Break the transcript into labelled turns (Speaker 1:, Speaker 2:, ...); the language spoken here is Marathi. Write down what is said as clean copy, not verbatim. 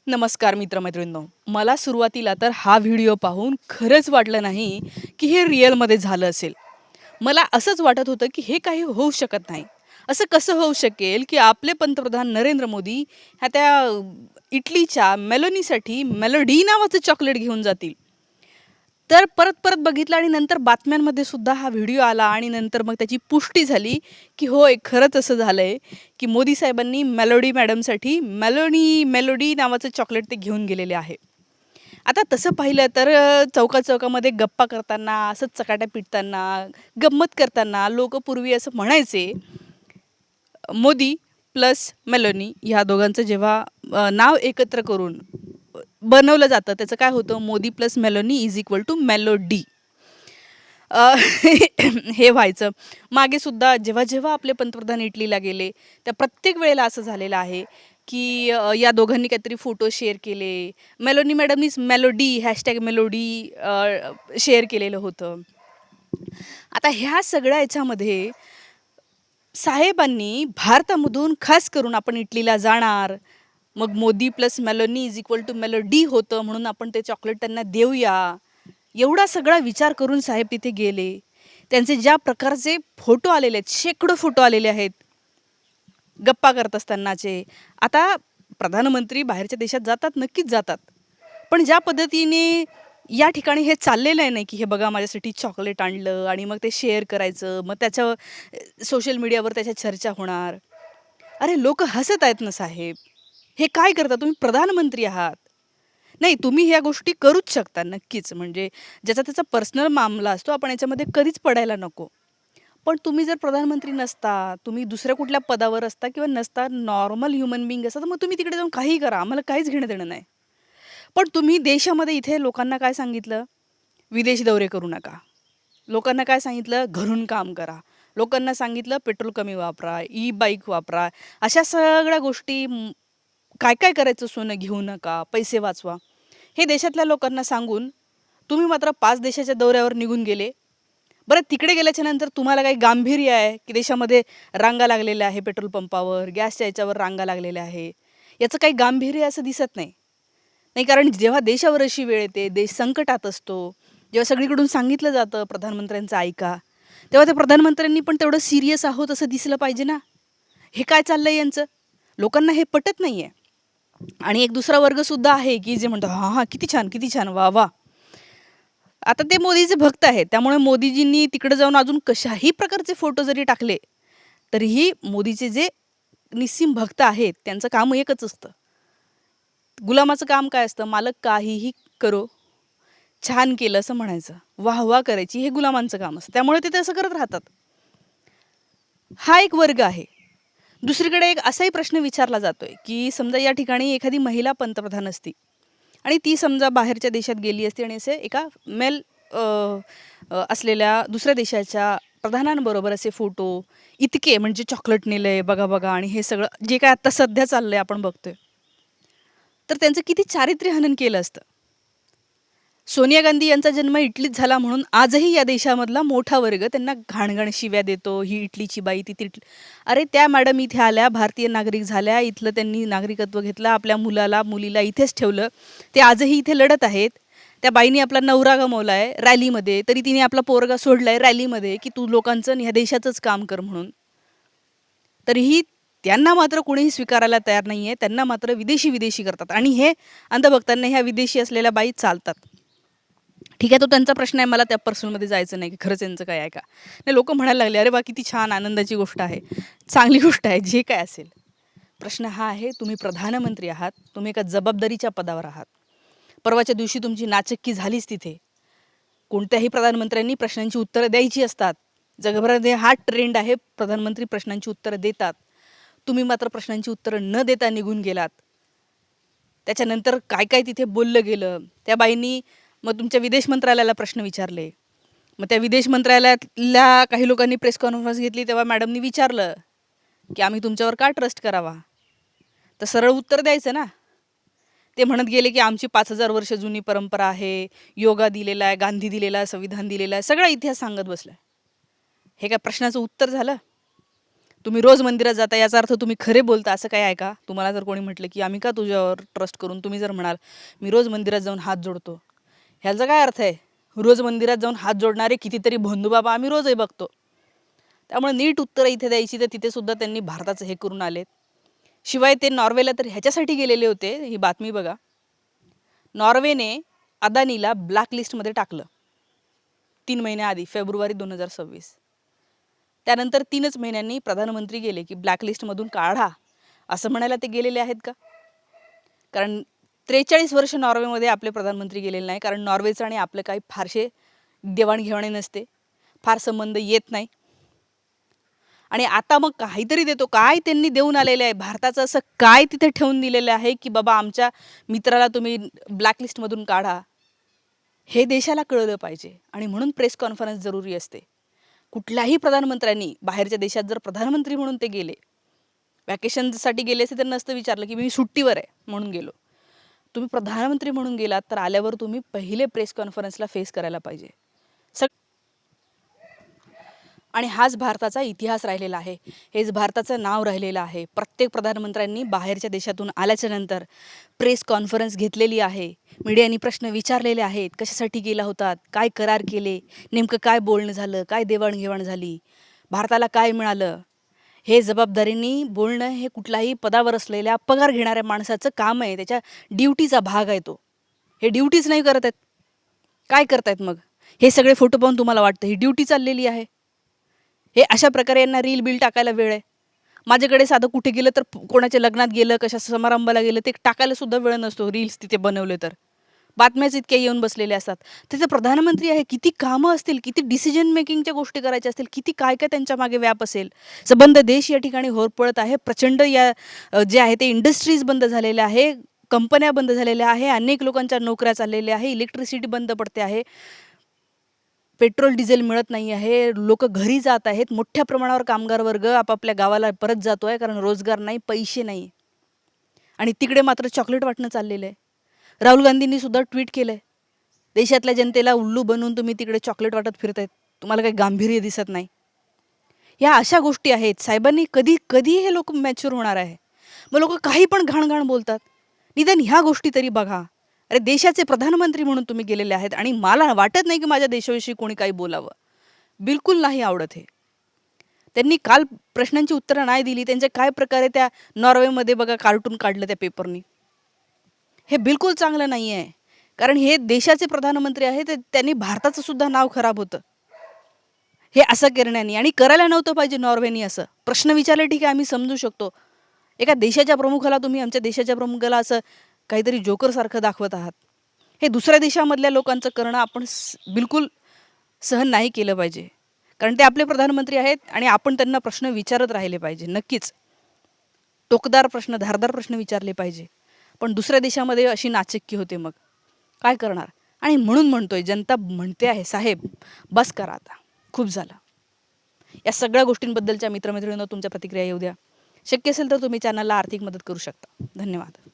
Speaker 1: नमस्कार मित्रमैत्रिणींनो, मला सुरुवातीला तर हा व्हिडिओ पाहून खरंच वाटलं नाही की हे रिअलमध्ये झालं असेल. मला असंच वाटत होतं की हे काही होऊ शकत नाही. असं कसं होऊ शकेल की आपले पंतप्रधान नरेंद्र मोदी ह्या त्या इटलीच्या मेलोनीसाठी मेलोडी नावाचं चॉकलेट घेऊन जातील. तर परत बघितलं आणि नंतर बातम्यांमध्ये सुद्धा हा व्हिडिओ आला आणि नंतर मग त्याची पुष्टी झाली की होय, खरंच असं झालंय की मोदी साहेबांनी मेलोडी मॅडमसाठी मेलोडी नावाचं चॉकलेट ते घेऊन गेलेले आहे. आता तसं पाहिलं तर चौकामध्ये गप्पा करताना, असंच चकाट्या पिटताना, गंमत करताना लोकं पूर्वी असं म्हणायचे, मोदी प्लस मेलोनी ह्या दोघांचं जेव्हा नाव एकत्र करून बनवलं जातं, त्याचं काय होतं, Modi plus Meloni is equal to melody. हे व्हायचं. मागे सुद्धा जेव्हा आपले पंतप्रधान इटलीला गेले, त्या प्रत्येक वेळेला असं झालेलं आहे की या दोघांनी काहीतरी फोटो शेअर केले. मेलोनी मॅडमनीच मेलोडी #मेलोडी शेअर केलेलं होतं. आता ह्या सगळ्या याच्यामध्ये साहेबांनी भारतामधून खास करून आपण इटलीला जाणार, मग Modi plus Meloni is equal to melody होतं म्हणून आपण ते चॉकलेट त्यांना देऊया, एवढा सगळा विचार करून साहेब तिथे गेले. त्यांचे ज्या प्रकारचे फोटो आलेले आहेत, शेकडो फोटो आलेले आहेत गप्पा करत असतानाचे. आता प्रधानमंत्री बाहेरच्या देशात जातात, नक्कीच जातात, पण ज्या पद्धतीने या ठिकाणी हे चाललेलं आहे नाही की हे बघा माझ्यासाठी चॉकलेट आणलं आणि मग ते शेअर करायचं, मग त्याच्या सोशल मीडियावर त्याच्या चर्चा होणार. अरे लोक हसत आहेत ना साहेब, हे काय करता तुम्ही? प्रधानमंत्री आहात. नाही, तुम्ही ह्या गोष्टी करूच शकता नक्कीच, म्हणजे ज्याचा त्याचा पर्सनल मामला असतो, आपण याच्यामध्ये कधीच पडायला नको. पण तुम्ही जर प्रधानमंत्री नसता, तुम्ही दुसऱ्या कुठल्या पदावर असता किंवा नसता, नॉर्मल ह्युमन बिंग असता, तर मग तुम्ही तिकडे जाऊन काहीही करा, आम्हाला काहीच घेणं देणं नाही. पण तुम्ही देशामध्ये इथे लोकांना काय सांगितलं? विदेशी दौरे करू नका. लोकांना काय सांगितलं? घरून काम करा. लोकांना सांगितलं पेट्रोल कमी वापरा, बाईक वापरा. अशा सगळ्या गोष्टी, काय करायचं सोनं घेऊ नका, पैसे वाचवा, हे देशातल्या लोकांना सांगून तुम्ही मात्र 5 देशाच्या दौऱ्यावर निघून गेले. बरं, तिकडे गेल्याच्या नंतर तुम्हाला काही गांभीर्य आहे की देशामध्ये रांगा लागलेल्या आहे, पेट्रोल पंपावर, गॅसच्या याच्यावर रांगा लागलेल्या आहे, याचं काही गांभीर्य असं दिसत नाही. नाही, कारण जेव्हा देशावर अशी वेळ येते, देश संकटात असतो, जेव्हा सगळीकडून सांगितलं जातं प्रधानमंत्र्यांचं ऐका, तेव्हा त्या प्रधानमंत्र्यांनी पण तेवढं सिरियस आहोत असं दिसलं पाहिजे ना. हे काय चाललंय यांचं? लोकांना हे पटत नाही आहे. आणि एक दुसरा वर्गसुद्धा आहे की जे म्हणतो हां किती छान, वा वा. आता ते मोदीचे भक्त आहेत, त्यामुळे मोदीजींनी तिकडे जाऊन अजून कशाही प्रकारचे फोटो जरी टाकले तरीही मोदीचे जे निस्सीम भक्त आहेत त्यांचं काम एकच असतं. गुलामाचं काम काय असतं? मालक काहीही करो, छान केलं असं म्हणायचं, वाह करायची, हे गुलामांचं काम असतं. त्यामुळे ते तसं करत राहतात. हा एक वर्ग आहे. दुसरीकडे एक असाही प्रश्न विचारला जातोय की समजा या ठिकाणी एखादी महिला पंतप्रधान असती आणि ती समजा बाहेरच्या देशात गेली असती आणि असे एका मेल असलेल्या दुसऱ्या देशाच्या प्रधानांबरोबर असे फोटो, इतके म्हणजे चॉकलेट नेलंय बघा आणि हे सगळं जे काय आता सध्या चाललंय आपण बघतोय, तर त्यांचं किती चारित्र्य हनन केलं असतं. सोनिया गांधी यांचा जन्म इटलीत झाला म्हणून आजही या देशामधला मोठा वर्ग त्यांना घाणघाण शिव्या देतो, ही इटलीची बाई, ती अरे त्या मॅडम इथे आल्या, भारतीय नागरिक झाल्या, इथलं त्यांनी नागरिकत्व घेतलं, आपल्या मुलीला इथेच ठेवलं, ते आजही इथे लढत आहेत. त्या बाईने आपला नवरा गमावला आहे रॅलीमध्ये, तरी तिने आपला पोरगा सोडलाय रॅलीमध्ये की तू लोकांचं ह्या देशाचंच काम कर म्हणून. तरीही त्यांना मात्र कोणीही स्वीकारायला तयार नाही आहे. त्यांना मात्र विदेशी करतात आणि हे अंधभक्तांना ह्या विदेशी असलेल्या बाई चालतात. ठीक आहे, तो त्यांचा प्रश्न आहे, मला त्या पर्सनलमध्ये जायचं नाही की खरंच यांचं काय आहे का. नाही, लोक म्हणायला लागले अरे बा किती छान, आनंदाची गोष्ट आहे, चांगली गोष्ट आहे, जे काय असेल. प्रश्न हा आहे, तुम्ही प्रधानमंत्री आहात, तुम्ही एका जबाबदारीच्या पदावर आहात. परवाच्या दिवशी तुमची नाचक्की झालीच तिथे. कोणत्याही प्रधानमंत्र्यांनी प्रश्नांची उत्तरं द्यायची असतात. जगभरामध्ये हा ट्रेंड आहे, प्रधानमंत्री प्रश्नांची उत्तरं देतात. तुम्ही मात्र प्रश्नांची उत्तरं न देता निघून गेलात. त्याच्यानंतर काय तिथे बोललं गेलं. त्या बाईंनी मग तुमच्या विदेश मंत्रालयाला प्रश्न विचारले. मग त्या विदेश मंत्रालयातल्या काही लोकांनी प्रेस कॉन्फरन्स घेतली, तेव्हा मॅडमनी विचारलं की आम्ही तुमच्यावर का ट्रस्ट करावा. तर सरळ उत्तर द्यायचं ना. ते म्हणत गेले की आमची 5000 वर्ष जुनी परंपरा आहे, योगा दिलेला आहे, गांधी दिलेला आहे, संविधान दिलेला आहे, सगळा इतिहास सांगत बसलाय. हे काय प्रश्नाचं उत्तर झालं? तुम्ही रोज मंदिरात जाता याचा अर्थ तुम्ही खरे बोलता असं काय आहे का? तुम्हाला जर कोणी म्हटलं की आम्ही का तुझ्यावर ट्रस्ट करून, तुम्ही जर म्हणाल मी रोज मंदिरात जाऊन हात जोडतो, ह्याचा काय अर्थ आहे? रोज मंदिरात जाऊन हात जोडणारे कितीतरी भोंदूबाबा आम्ही रोजही बघतो. त्यामुळे नीट उत्तरं इथे द्यायची, तर तिथे सुद्धा त्यांनी भारताचं हे करून आलेत. शिवाय ते नॉर्वेला तर ह्याच्यासाठी गेलेले होते, ही बातमी बघा. नॉर्वेने अदानीला ब्लॅकलिस्टमध्ये टाकलं 3 महिन्याआधी, फेब्रुवारी 2026. त्यानंतर 3च महिन्यांनी प्रधानमंत्री गेले की ब्लॅकलिस्टमधून काढा, असं म्हणायला ते गेलेले आहेत का? कारण 43 वर्ष नॉर्वेमध्ये आपले प्रधानमंत्री गेलेले नाही, कारण नॉर्वेचं आणि आपलं काही फारसे देवाणघेवाणी नसते, फार संबंध येत नाही. आणि आता मग काहीतरी देतो, काय त्यांनी देऊन आलेले आहे? भारताचं असं काय तिथे ठेवून दिलेलं आहे की बाबा आमच्या मित्राला तुम्ही ब्लॅकलिस्टमधून काढा? हे देशाला कळलं पाहिजे. आणि म्हणून प्रेस कॉन्फरन्स जरुरी असते. कुठल्याही प्रधानमंत्र्यांनी बाहेरच्या देशात जर प्रधानमंत्री म्हणून ते गेले, वॅकेशनसाठी गेले असते तर नसतं विचारलं की मी सुट्टीवर आहे म्हणून गेलो. तुम्ही प्रधानमंत्री म्हणून गेलात तर आल्यावर तुम्ही पहिले प्रेस कॉन्फरन्सला फेस करायला पाहिजे. आणि हाच भारताचा इतिहास राहिलेला आहे, हेच भारताचं नाव राहिलेलं आहे. प्रत्येक प्रधानमंत्र्यांनी बाहेरच्या देशातून आल्याच्या नंतर प्रेस कॉन्फरन्स घेतलेली आहे, मीडियानी प्रश्न विचारलेले आहेत, कशासाठी गेला होतात, काय करार केले, नेमकं काय बोलणं झालं, काय देवाणघेवाण झाली, भारताला काय मिळालं. हे जबाबदारीने बोलणं हे कुठल्याही पदावर असलेल्या पगार घेणाऱ्या माणसाचं काम आहे, त्याच्या ड्युटीचा भाग आहे तो. हे ड्युटीच नाही करत आहेत, काय करतायत मग? हे सगळे फोटो पाहून तुम्हाला वाटतं ही ड्युटी चाललेली आहे? हे अशा प्रकारे यांना रील बिल टाकायला वेळ आहे? माझ्याकडे साधं कुठे गेलं तर कोणाच्या लग्नात गेलं, कशा समारंभाला गेलं, ते टाकायला सुद्धा वेळ नसतो. रील्स तिथे बनवले तर बातम्याच इतक्या येऊन बसलेल्या असतात. तिथे प्रधानमंत्री आहे, किती कामं असतील, किती डिसिजन मेकिंगच्या गोष्टी करायच्या असतील, किती काय काय त्यांच्या मागे व्याप असेल. संबंध देश या ठिकाणी होरपळत आहे. प्रचंड या जे आहे ते इंडस्ट्रीज बंद झालेल्या आहे, कंपन्या बंद झालेल्या आहे, अनेक लोकांच्या नोकऱ्या चाललेल्या आहे, इलेक्ट्रिसिटी बंद पडते आहे, पेट्रोल डिझेल मिळत नाही आहे, लोक घरी जात आहेत, मोठ्या प्रमाणावर कामगार वर्ग आपापल्या गावाला परत जातो आहे, कारण रोजगार नाही, पैसे नाही. आणि तिकडे मात्र चॉकलेट वाटणं चाललेलं आहे. राहुल गांधींनी सुद्धा ट्विट केलं आहे, देशातल्या जनतेला उल्लू बनवून तुम्ही तिकडे चॉकलेट वाटत फिरतायत, तुम्हाला काही गांभीर्य दिसत नाही. या अशा गोष्टी आहेत. साहेबांनी कधी कधी हे लोक मॅच्युअर होणार आहे? मग लोक काही पण घाणघाण बोलतात, निदान ह्या गोष्टी तरी बघा. अरे देशाचे प्रधानमंत्री म्हणून तुम्ही गेलेले आहेत आणि मला वाटत नाही की माझ्या देशाविषयी कोणी काही बोलावं. बिलकुल नाही आवडत हे. त्यांनी काल प्रश्नांची उत्तरं नाही दिली, त्यांच्या काय प्रकारे त्या नॉर्वेमध्ये बघा कार्टून काढलं त्या पेपरनी. हे बिलकुल चांगलं नाही आहे, कारण हे देशाचे प्रधानमंत्री आहेत, त्यांनी भारताचं सुद्धा नाव खराब होतं हे असं करण्यानी. आणि करायला नव्हतं पाहिजे नॉर्वेनी. असं प्रश्न विचारले ठीक आहे, आम्ही समजू शकतो. एका देशाच्या प्रमुखाला तुम्ही आमच्या देशाच्या प्रमुखाला असं काहीतरी जोकरसारखं दाखवत आहात. हे दुसऱ्या देशामधल्या लोकांचं करणं आपण बिलकुल सहन नाही केलं पाहिजे, कारण ते आपले प्रधानमंत्री आहेत आणि आपण त्यांना प्रश्न विचारत राहिले पाहिजे. नक्कीच टोकदार प्रश्न, धारदार प्रश्न विचारले पाहिजे. पण दुसऱ्या देशामध्ये अशी नाचक्की होते, मग काय करणार? आणि म्हणून म्हणतोय, जनता म्हणते आहे साहेब बस करा आता, खूप झालं. या सगळ्या गोष्टींबद्दलच्या मित्रमैत्रिणींनो तुमच्या प्रतिक्रिया येऊ द्या. शक्य असेल तर तुम्ही चॅनलला आर्थिक मदत करू शकता. धन्यवाद.